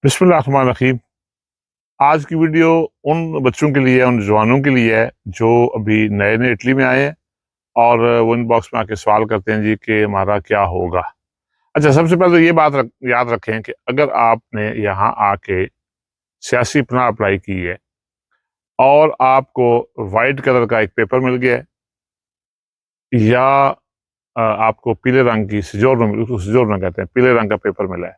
बिस्मिल्लाहिर्रहमानिर्रहीम। आज की वीडियो उन बच्चों के लिए, उन जवानों के लिए है जो अभी नए नए इटली में आए हैं और वो इनबॉक्स में आके सवाल करते हैं जी कि हमारा क्या होगा। अच्छा, सबसे पहले तो ये याद रखें कि अगर आपने यहाँ आके सियासी पनाह अप्लाई की है और आपको वाइट कलर का एक पेपर मिल गया है या आपको पीले रंग की उसको सिजोर्नो कहते हैं, पीले रंग का पेपर मिला है,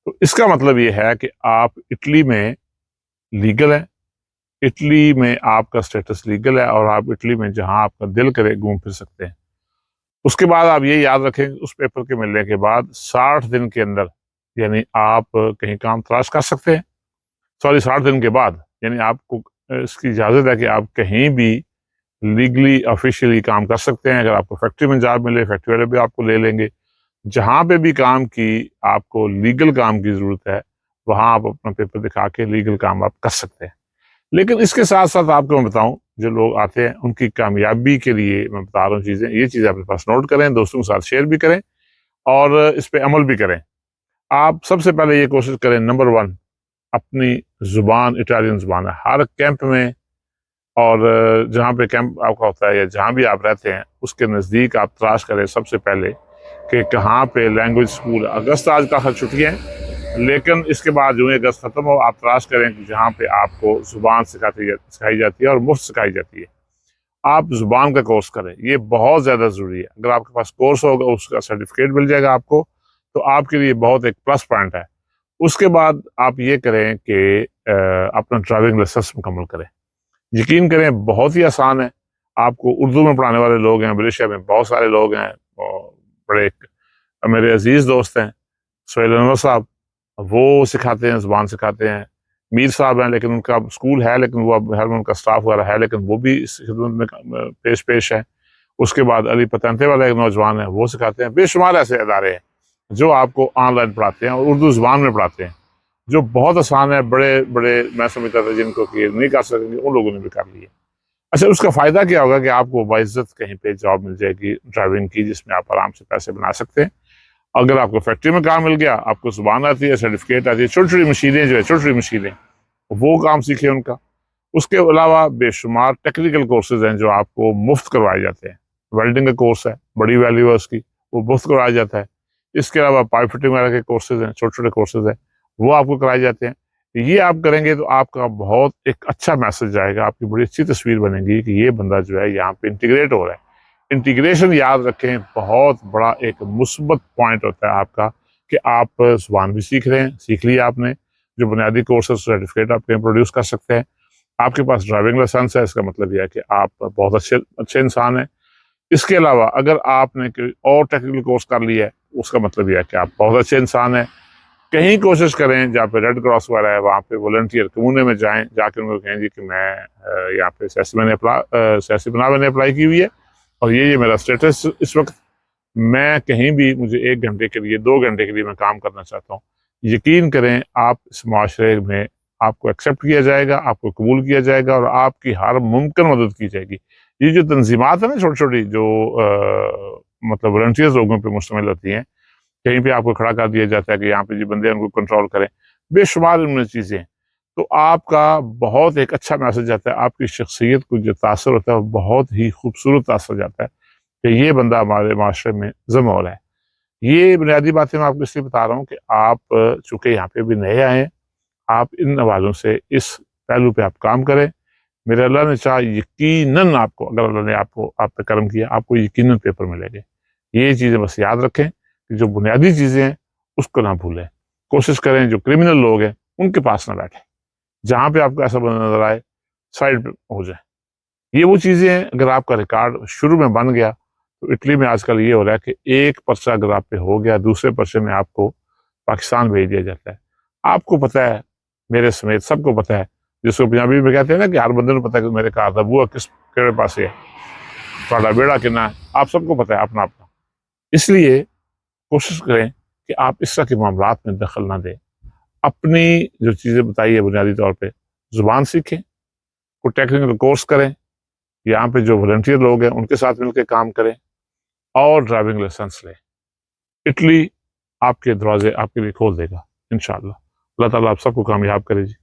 तो इसका मतलब ये है कि आप इटली में लीगल है। इटली में आपका स्टेटस लीगल है और आप इटली में जहां आपका दिल करे घूम फिर सकते हैं। उसके बाद आप ये याद रखें, उस पेपर के मिलने के बाद 60 दिन के अंदर यानी आप कहीं काम तलाश कर सकते हैं। सॉरी, 60 दिन के बाद यानी आपको इसकी इजाजत है कि आप कहीं भी लीगली ऑफिशियली काम कर सकते हैं। अगर आपको फैक्ट्री में जॉब मिले, फैक्ट्री वाले भी आपको ले लेंगे। जहां पे भी काम की आपको लीगल काम की जरूरत है, वहां आप अपना पेपर दिखा के लीगल काम आप कर सकते हैं। लेकिन इसके साथ साथ आपको मैं बताऊं, जो लोग आते हैं उनकी कामयाबी के लिए मैं बता रहा हूँ चीजें। ये चीजें अपने पास नोट करें, दोस्तों के साथ शेयर भी करें और इस पे अमल भी करें। आप सबसे पहले ये कोशिश करें, नंबर वन, अपनी जुबान इटालियन जुबान है। हर कैंप में और जहाँ पे कैंप आपका होता है या जहाँ भी आप रहते हैं उसके नज़दीक आप तलाश करें सबसे पहले कि कहाँ पे लैंग्वेज स्कूल। अगस्त आज का छुट्टियाँ हैं, लेकिन इसके बाद जो है अगस्त खत्म हो, आप तलाश करें कि जहाँ पे आपको जुबान सिखाई जाती है और मुफ्त सिखाई जाती है। आप जुबान का कोर्स करें, ये बहुत ज़्यादा ज़रूरी है। अगर आपके पास कोर्स होगा, उसका सर्टिफिकेट मिल जाएगा आपको, तो आपके लिए बहुत एक प्लस पॉइंट है। उसके बाद आप ये करें कि अपना ड्राइविंग लाइसेंस मुकम्मल करें। यकीन करें, बहुत ही आसान है। आपको उर्दू में पढ़ाने वाले लोग हैं, मलेशिया में बहुत सारे लोग हैं। और बड़े मेरे अजीज दोस्त हैं, सोहेल अनवर साहब, वो सिखाते हैं, जुबान सिखाते हैं। मीर साहब हैं, लेकिन उनका स्कूल है, लेकिन वो अब घर में उनका स्टाफ वगैरह है, लेकिन वो भी इस खिदमत में पेश है। उसके बाद अली पतंते वाला एक नौजवान है, वो सिखाते हैं। बेशुमार ऐसे इदारे हैं जो आपको ऑनलाइन पढ़ाते हैं और उर्दू जुबान में पढ़ाते हैं, जो बहुत आसान है। बड़े बड़े मैं समझता था जिनको कि नहीं कर सकेंगे, उन लोगों ने भी कर लिया। अच्छा, उसका फायदा क्या होगा कि आपको बाइज्जत कहीं पे जॉब मिल जाएगी ड्राइविंग की, जिसमें आप आराम से पैसे बना सकते हैं। अगर आपको फैक्ट्री में काम मिल गया, आपको जुबान आती है, सर्टिफिकेट आती है, छोटी छोटी मशीनें जो है, छोटी छोटी मशीनें, वो काम सीखे उनका। उसके अलावा बेशुमार टेक्निकल कोर्सेज हैं जो आपको मुफ्त करवाए जाते हैं। वेल्डिंग का कोर्स है, बड़ी वैल्यू है उसकी, वो मुफ्त करवाया जाता है। इसके अलावा पाइप फिटिंग वगैरह के कोर्सेज हैं, छोटे छोटे कोर्सेज हैं, वो आपको कराए जाते हैं। ये आप करेंगे तो आपका बहुत एक अच्छा मैसेज जाएगा, आपकी बड़ी अच्छी तस्वीर बनेगी कि ये बंदा जो है यहाँ पे इंटीग्रेट हो रहा है। इंटीग्रेशन याद रखें, बहुत बड़ा एक मुस्बत पॉइंट होता है आपका, कि आप जुबान भी सीख रहे हैं, सीख लिया आपने, जो बुनियादी कोर्सेज सर्टिफिकेट आप कहीं प्रोड्यूस कर सकते हैं। आपके पास ड्राइविंग लाइसेंस है, इसका मतलब यह है कि आप बहुत अच्छे अच्छे इंसान हैं। इसके अलावा अगर आपने कोई और टेक्निकल कोर्स कर लिया है, उसका मतलब यह है कि आप बहुत अच्छे इंसान हैं। कहीं कोशिश करें जहाँ पे रेड क्रॉस वगैरह है, वहाँ पे वॉलंटियर कम्यूने में जाएं, जाकर उनको कहें जी कि मैं यहाँ पे सियासी बना मैंने अप्लाई की हुई है और ये मेरा स्टेटस इस वक्त, मैं कहीं भी, मुझे 1 घंटे के लिए, 2 घंटे के लिए मैं काम करना चाहता हूँ। यकीन करें, आप इस माशरे में आपको एक्सेप्ट किया जाएगा, आपको कबूल किया जाएगा और आपकी हर मुमकिन मदद की जाएगी। ये जो तंजीमात है ना, छोटी छोटी, जो मतलब वॉलंटियर्स लोगों पे मुश्तमिल होती हैं, कहीं पे आपको खड़ा कर दिया जाता है कि यहाँ पे जो बंदे हैं उनको कंट्रोल करें, बेशुमार उनमें चीज़ें हैं। तो आपका बहुत एक अच्छा मैसेज आता है, आपकी शख्सियत को जो तासर होता है वो बहुत ही खूबसूरत तासर जाता है कि ये बंदा हमारे माशरे में जमा हो रहा है। ये बुनियादी बातें मैं आपको इसलिए बता रहा हूँ कि आप चूंकि यहाँ पे भी नए आए हैं, आप इन हवालों से इस पहलू पे आप काम करें। मेरे अल्लाह ने चाहा, यकीनन आपको, अगर अल्लाह ने आपको आप पे करम किया, आपको यकीनन पेपर मिलेंगे। ये चीज़ें बस याद रखें कि जो बुनियादी चीज़ें हैं उसको ना भूलें। कोशिश करें जो क्रिमिनल लोग हैं उनके पास ना बैठें। जहाँ पे आपको ऐसा बंदा नजर आए, साइड पे हो जाए। ये वो चीज़ें हैं, अगर आपका रिकॉर्ड शुरू में बन गया, तो इटली में आजकल ये हो रहा है कि एक पर्चा अगर आप पे हो गया, दूसरे पर्चे में आपको पाकिस्तान भेज दिया जाता है। आपको पता है, मेरे समेत सबको पता है, जिसको पंजाबी में कहते हैं ना कि हर बंदे को पता है कि मेरे घर का बूआ किस केड़े पासे है, ਤੁਹਾਡਾ बेड़ा कितना है, आप सबको पता है अपना अपना। इसलिए कोशिश करें कि आप इस तरह के मामलात में दखल ना दें। अपनी जो चीज़ें बताई है बुनियादी तौर पे, जुबान सीखें, कोई टेक्निकल कोर्स करें, यहाँ पे जो वॉलंटियर लोग हैं उनके साथ मिलकर काम करें और ड्राइविंग लाइसेंस लें। इटली आपके दरवाजे आपके लिए खोल देगा इंशाल्लाह। अल्लाह ताला आप सबको कामयाब करे जी।